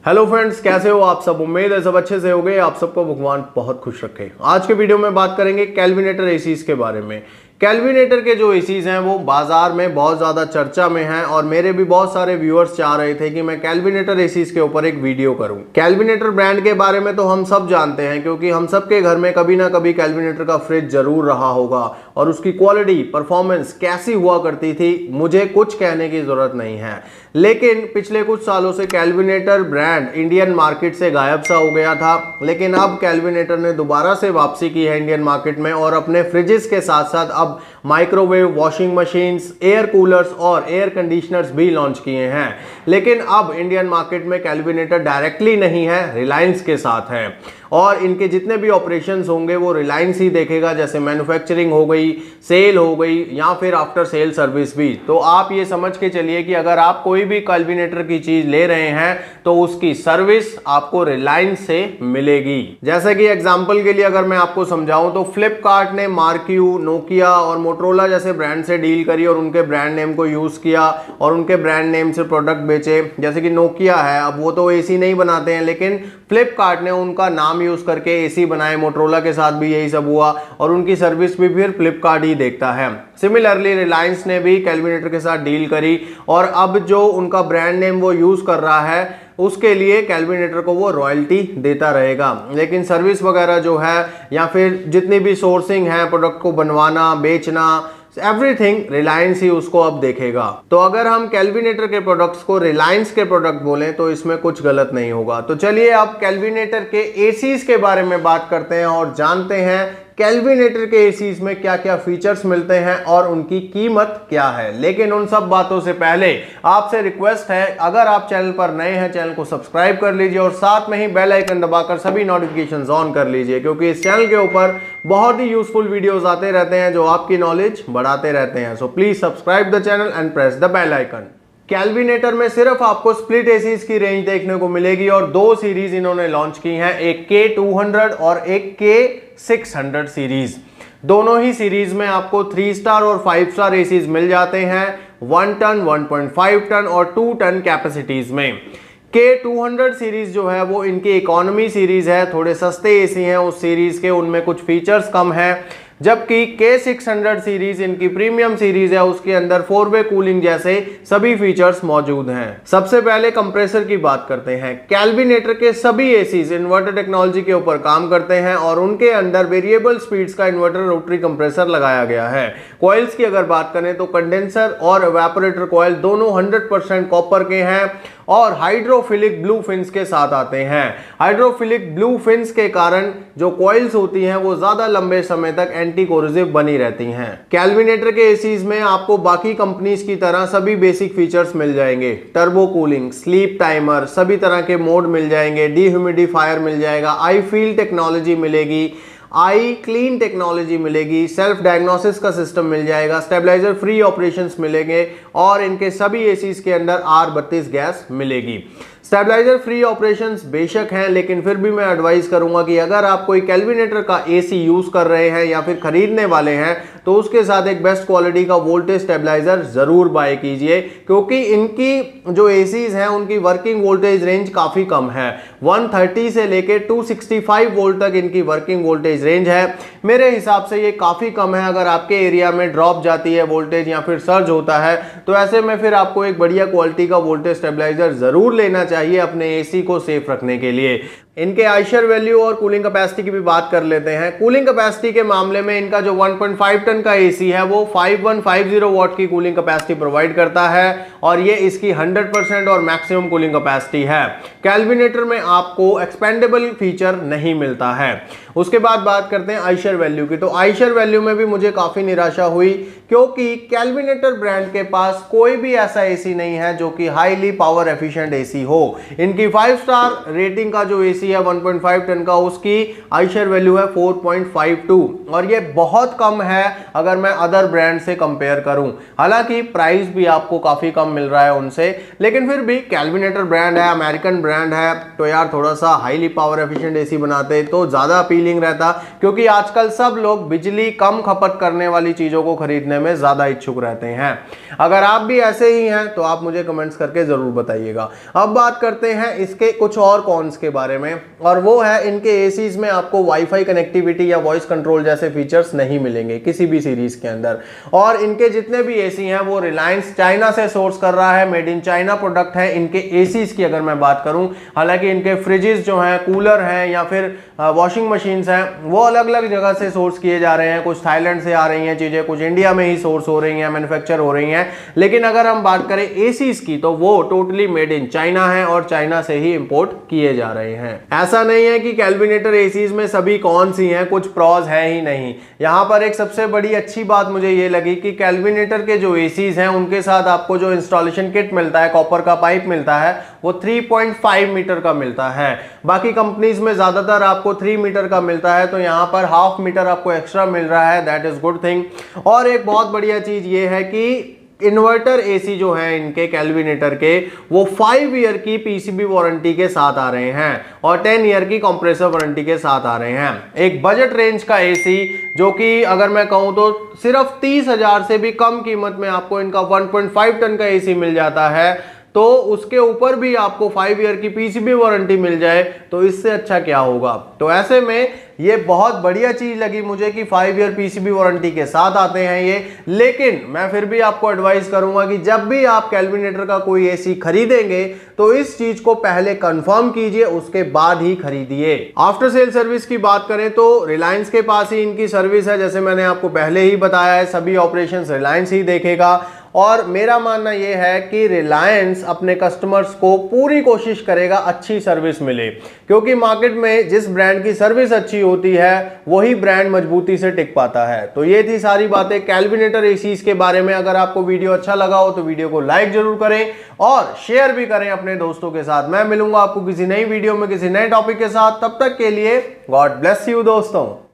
Hello friends, कैसे हो आप सब। उम्मीद है सब अच्छे से होंगे। आप सबको भगवान बहुत खुश रखे। आज के वीडियो में बात करेंगे केल्विनेटर एसीज के बारे में। केल्विनेटर के जो एसीज हैं वो बाजार में बहुत ज़्यादा चर्चा में हैं और मेरे भी बहुत सारे व्यूअर्स चाह रहे थे कि मैं केल्विनेटर एसीज के ऊपर एक वीडियो करूं। केल्विनेटर ब्रांड के बारे में तो हम सब जानते हैं क्योंकि हम सबके घर में कभी ना कभी केल्विनेटर का फ्रिज जरूर रहा होगा और उसकी क्वालिटी परफॉर्मेंस कैसी हुआ करती थी मुझे कुछ कहने की जरूरत नहीं है। लेकिन पिछले कुछ सालों से केल्विनेटर ब्रांड इंडियन मार्केट से गायब सा हो गया था, लेकिन अब केल्विनेटर ने दोबारा से वापसी की है इंडियन मार्केट में और अपने फ्रिजेस के साथ साथ अब microwave, washing machines, air coolers और एयर कंडीशनर्स भी लॉन्च किए हैं। लेकिन अब इंडियन मार्केट में केल्विनेटर डायरेक्टली नहीं है, रिलायंस के साथ है और इनके जितने भी ऑपरेशंस होंगे वो रिलायंस ही देखेगा, जैसे मैन्युफैक्चरिंग हो गई, सेल हो गई या फिर आफ्टर सेल सर्विस भी। तो आप ये समझ के चलिए कि अगर आप कोई भी केल्विनेटर की चीज ले रहे हैं तो उसकी सर्विस आपको रिलायंस से मिलेगी। जैसे कि एग्जांपल के लिए अगर मैं आपको समझाऊं तो फ्लिपकार्ट ने मार्क्यू, नोकिया और मोटरोला जैसे ब्रांड से डील करी और उनके ब्रांड नेम को यूज किया और उनके ब्रांड नेम से प्रोडक्ट बेचे। जैसे कि नोकिया है, अब वो तो एसी नहीं बनाते हैं लेकिन फ्लिपकार्ट ने उनका नाम यूज करके एसी बनाए। मोटरोला के साथ भी यही सब हुआ और उनकी सर्विस भी फिर फ्लिपकार्ट ही देखता है। सिमिलरली रिलायंस ने भी केल्विनेटर के साथ डील करी और अब जो उनका ब्रांड नेम वो यूज कर रहा है उसके लिए केल्विनेटर को वो रॉयल्टी देता रहेगा, लेकिन सर्विस वगैरह जो है या फिर जितनी भी सोर्सिंग है, प्रोडक्ट को बनवाना, बेचना, एवरीथिंग रिलायंस ही उसको अब देखेगा। तो अगर हम केल्विनेटर के प्रोडक्ट्स को रिलायंस के प्रोडक्ट बोलें तो इसमें कुछ गलत नहीं होगा। तो चलिए अब केल्विनेटर के एसीज के बारे में बात करते हैं और जानते हैं केल्विनेटर के एसीज में क्या क्या फीचर्स मिलते हैं और उनकी कीमत क्या है। लेकिन उन सब बातों से पहले आपसे रिक्वेस्ट है, अगर आप चैनल पर नए हैं चैनल को सब्सक्राइब कर लीजिए और साथ में ही बेल आइकन दबाकर सभी नोटिफिकेशंस ऑन कर लीजिए क्योंकि इस चैनल के ऊपर बहुत ही यूजफुल वीडियोस आते रहते हैं जो आपकी नॉलेज बढ़ाते रहते हैं। So please subscribe the channel and press the bell icon. Kelvinator में सिर्फ आपको स्प्लिट एसीज की रेंज देखने को मिलेगी और दो सीरीज इन्होंने लॉन्च की हैं, एक K200 और एक K600 सीरीज। दोनों ही सीरीज में आपको 3 स्टार और 5 स्टार एसीज मिल जाते हैं 1 टन, 1.5 टन और 2 टन कैपेसिटीज में। K200 सीरीज जो है वो इनकी इकोनॉमी सीरीज है, थोड़े सस्ते एसी हैं उस सीरीज के, उनमें कुछ फीचर्स कम है। जबकि K600 सीरीज इनकी प्रीमियम सीरीज है, उसके अंदर 4-वे कूलिंग जैसे सभी फीचर्स मौजूद हैं। सबसे पहले कंप्रेसर की बात करते हैं। केल्विनेटर के सभी एसीज इन्वर्टर टेक्नोलॉजी के ऊपर काम करते हैं और उनके अंदर वेरिएबल स्पीड्स का इन्वर्टर रोटरी कंप्रेसर लगाया गया है। कॉइल्स की अगर बात करें तो कंडेंसर और एवापोरेटर कॉइल दोनों 100% कॉपर के हैं और हाइड्रोफिलिक ब्लू फिन्स के साथ आते हैं। हाइड्रोफिलिक ब्लू फिन्स के कारण जो कॉइल्स होती हैं वो ज्यादा लंबे समय तक एंटी कोरोसिव बनी रहती हैं। केल्विनेटर के एसीज में आपको बाकी कंपनीज की तरह सभी बेसिक फीचर्स मिल जाएंगे। टर्बो कूलिंग, स्लीप टाइमर, सभी तरह के मोड मिल जाएंगे, डिह्यूमिडिफायर मिल जाएगा, आई फील टेक्नोलॉजी मिलेगी, आई क्लीन टेक्नोलॉजी मिलेगी, सेल्फ डायग्नोसिस का सिस्टम मिल जाएगा, स्टेबलाइजर फ्री ऑपरेशंस मिलेंगे और इनके सभी एसीज के अंदर R32 गैस मिलेगी। स्टेबलाइजर फ्री ऑपरेशंस बेशक हैं लेकिन फिर भी मैं एडवाइस करूंगा कि अगर आप कोई केल्विनेटर का एसी यूज कर रहे हैं या फिर खरीदने वाले हैं तो उसके साथ एक बेस्ट क्वालिटी का वोल्टेज स्टेबलाइजर जरूर बाय कीजिए क्योंकि इनकी जो एसीज हैं उनकी वर्किंग वोल्टेज रेंज काफी कम है। 130 से लेके 265 वोल्ट तक इनकी वर्किंग वोल्टेज रेंज है। मेरे हिसाब से ये काफी कम है। अगर आपके एरिया में ड्रॉप जाती है वोल्टेज या फिर सर्ज होता है तो ऐसे में फिर आपको एक बढ़िया क्वालिटी का वोल्टेज स्टेबलाइजर जरूर लेना चाहिए अपने एसी को सेफ रखने के लिए। इनके आइशर वैल्यू और कूलिंग कैपेसिटी की भी बात कर लेते हैं। कूलिंग कैपेसिटी के मामले में इनका जो 1.5 टन का एसी है वो 5150 वॉट की कूलिंग कैपेसिटी प्रोवाइड करता है और ये इसकी 100% और मैक्सिमम कूलिंग कैपेसिटी है। केल्विनेटर में आपको एक्सपेंडेबल फीचर नहीं मिलता है। उसके बाद बात करते हैं आइशर वैल्यू की। तो आइशर वैल्यू में भी मुझे काफी निराशा हुई क्योंकि केल्विनेटर ब्रांड के पास कोई भी ऐसा एसी नहीं है जो कि हाईली पावर एफिशिएंट एसी हो। इनकी 5 स्टार रेटिंग का जो एसी एसी है 1.5 टन का, उसकी आईशेयर वैल्यू है 4.52 और ये बहुत कम है अगर मैं अदर ब्रांड से कंपेयर करूं। हालांकि प्राइस भी आपको काफी कम मिल रहा है उनसे, लेकिन फिर भी कैलविनेटर ब्रांड है, अमेरिकन ब्रांड है, तो यार थोड़ा सा हाईली पावर एफिशिएंट एसी बनाते तो ज्यादा अपीलिंग रहता, क्योंकि आजकल सब लोग बिजली कम खपत करने वाली चीजों को खरीदने में ज्यादा इच्छुक रहते हैं। अगर आप भी ऐसे ही हैं तो आप मुझे कमेंट्स करके जरूर बताइएगा। अब बात करते हैं इसके कुछ और कॉन्स के बारे में, और वो है इनके एसीज में आपको वाईफाई कनेक्टिविटी या वॉइस कंट्रोल जैसे फीचर्स नहीं मिलेंगे किसी भी सीरीज के अंदर। और इनके जितने भी एसी हैं वो रिलायंस चाइना से सोर्स कर रहा है, मेड इन चाइना प्रोडक्ट है इनके एसीज की अगर मैं बात करूं। हालांकि इनके फ्रिजेस जो हैं, कूलर हैं या फिर वॉशिंग मशीन्स हैं, वो अलग अलग जगह से सोर्स किए जा रहे हैं। कुछ थाईलैंड से आ रही हैं चीजें, कुछ इंडिया में ही सोर्स हो रही हैं, मैन्युफैक्चर हो रही हैं। लेकिन अगर हम बात करें एसीज की तो वो टोटली मेड इन चाइना है और चाइना से ही इंपोर्ट किए जा रहे हैं। ऐसा नहीं है कि कैलविनेटर एसीज में सभी कौन सी हैं, कुछ प्रॉज है ही नहीं। यहां पर एक सबसे बड़ी अच्छी बात मुझे ये लगी कि कैलविनेटर के जो एसीज हैं उनके साथ आपको जो इंस्टॉलेशन किट मिलता है, कॉपर का पाइप मिलता है, वो 3.5 मीटर का मिलता है। बाकी कंपनीज में ज्यादातर आपको 3 मीटर का मिलता है, तो यहां पर हाफ मीटर आपको एक्स्ट्रा मिल रहा है, दैट इज गुड थिंग। और एक बहुत बढ़िया चीज ये है कि इन्वर्टर एसी जो है इनके कैलविनेटर के, वो 5 ईयर की पीसीबी वारंटी के साथ आ रहे हैं और 10 ईयर की कंप्रेसर वारंटी के साथ आ रहे हैं। एक बजट रेंज का एसी जो कि अगर मैं कहूं तो सिर्फ 30,000 से भी कम कीमत में आपको इनका 1.5 टन का एसी मिल जाता है, तो उसके ऊपर भी आपको 5 ईयर की पीसीबी वारंटी मिल जाए तो इससे अच्छा क्या होगा। तो ऐसे में ये बहुत बढ़िया चीज लगी मुझे कि 5 ईयर पीसीबी वारंटी के साथ आते हैं ये। लेकिन मैं फिर भी आपको एडवाइस करूंगा कि जब भी आप कैलविनेटर का कोई एसी खरीदेंगे तो इस चीज को पहले कंफर्म कीजिए, उसके बाद ही खरीदिए। आफ्टर सेल सर्विस की बात करें तो रिलायंस के पास ही इनकी सर्विस है, जैसे मैंने आपको पहले ही बताया है, सभी ऑपरेशंस रिलायंस ही देखेगा। और मेरा मानना यह है कि रिलायंस अपने कस्टमर्स को पूरी कोशिश करेगा अच्छी सर्विस मिले, क्योंकि मार्केट में जिस ब्रांड की सर्विस अच्छी होती है वही ब्रांड मजबूती से टिक पाता है। तो ये थी सारी बातें कैलविनेटर एसीज के बारे में। अगर आपको वीडियो अच्छा लगा हो तो वीडियो को लाइक जरूर करें और शेयर भी करें अपने दोस्तों के साथ। मैं मिलूंगा आपको किसी नई वीडियो में किसी नए टॉपिक के साथ, तब तक के लिए गॉड ब्लेस यू दोस्तों।